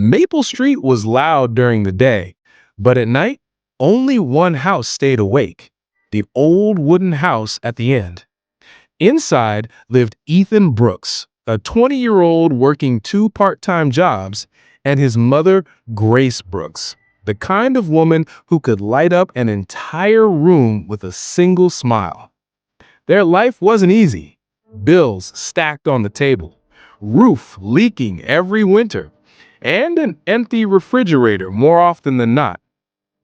Maple Street was loud during the day, but at night, only one house stayed awake, the old wooden house at the end. Inside lived Ethan Brooks, a 20-year-old working two part-time jobs, and his mother, Grace Brooks, the kind of woman who could light up an entire room with a single smile. Their life wasn't easy. Bills stacked on the table, roof leaking every winter, and an empty refrigerator more often than not.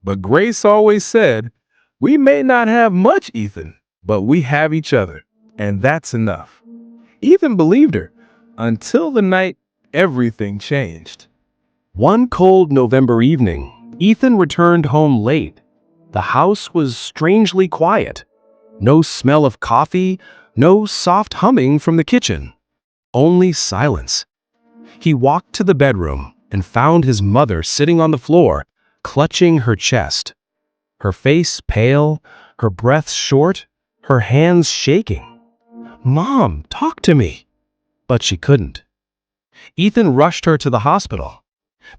But Grace always said, "We may not have much, Ethan, but we have each other, and that's enough." Ethan believed her until the night everything changed. One cold November evening, Ethan returned home late. The house was strangely quiet. No smell of coffee, no soft humming from the kitchen. Only silence. He walked to the bedroom and found his mother sitting on the floor, clutching her chest. Her face pale, her breath short, her hands shaking. "Mom, talk to me." But she couldn't. Ethan rushed her to the hospital.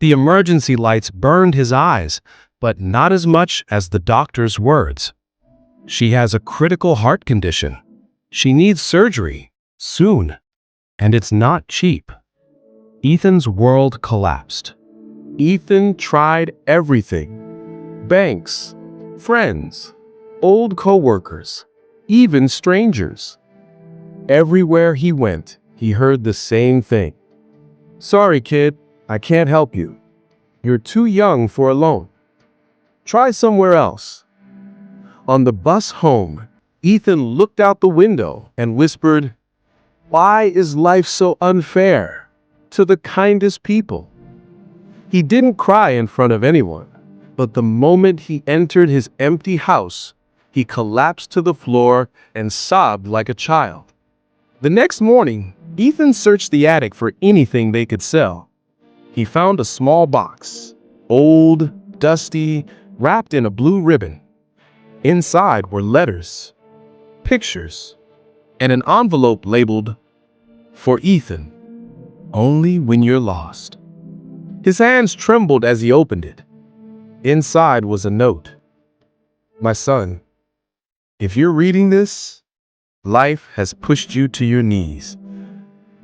The emergency lights burned his eyes, but not as much as the doctor's words. "She has a critical heart condition. She needs surgery, soon, and it's not cheap." Ethan's world collapsed. Ethan tried everything. Banks, friends, old coworkers, even strangers. Everywhere he went, he heard the same thing. "Sorry, kid, I can't help you. You're too young for a loan. Try somewhere else." On the bus home, Ethan looked out the window and whispered, "Why is life so unfair to the kindest people?" He didn't cry in front of anyone, but the moment he entered his empty house, he collapsed to the floor and sobbed like a child. The next morning, Ethan searched the attic for anything they could sell. He found a small box, old, dusty, wrapped in a blue ribbon. Inside were letters, pictures, and an envelope labeled, "For Ethan, only when you're lost." His hands trembled as he opened it. Inside was a note. "My son, if you're reading this, life has pushed you to your knees,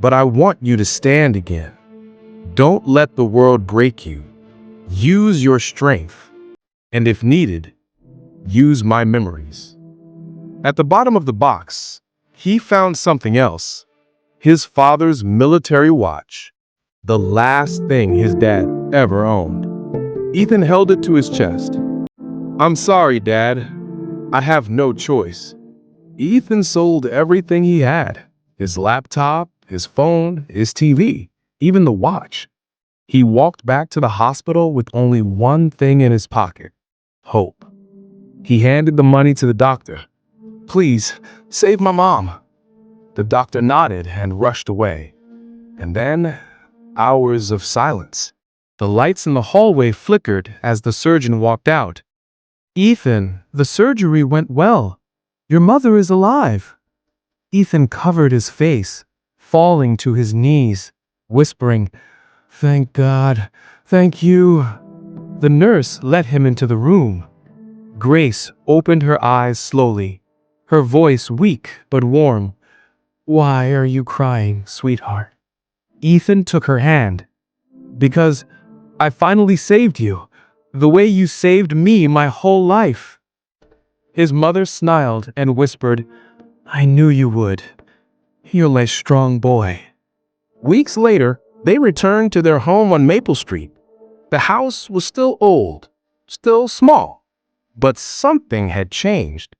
but I want you to stand again. Don't let the world break you. Use your strength, and if needed, use my memories." At the bottom of the box, he found something else. His father's military watch, the last thing his dad ever owned. Ethan held it to his chest. "I'm sorry, Dad. I have no choice." Ethan sold everything he had. His laptop, his phone, his TV, even the watch. He walked back to the hospital with only one thing in his pocket: hope. He handed the money to the doctor. "Please, save my mom." The doctor nodded and rushed away. And then, hours of silence. The lights in the hallway flickered as the surgeon walked out. "Ethan, the surgery went well. Your mother is alive." Ethan covered his face, falling to his knees, whispering, "Thank God, thank you." The nurse led him into the room. Grace opened her eyes slowly, her voice weak but warm. "Why are you crying, sweetheart?" Ethan took her hand. "Because I finally saved you, the way you saved me my whole life." His mother smiled and whispered, "I knew you would. You're a strong boy." Weeks later, they returned to their home on Maple Street. The house was still old, still small, but something had changed.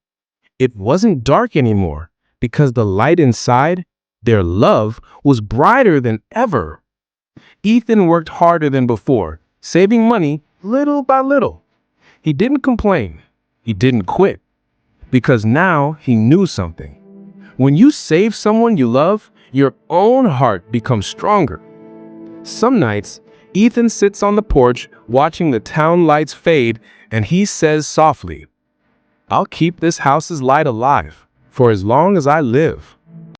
It wasn't dark anymore because the light inside, their love, was brighter than ever. Ethan worked harder than before, saving money little by little. He didn't complain. He didn't quit. Because now he knew something. When you save someone you love, your own heart becomes stronger. Some nights, Ethan sits on the porch watching the town lights fade, and he says softly, "I'll keep this house's light alive for as long as I live."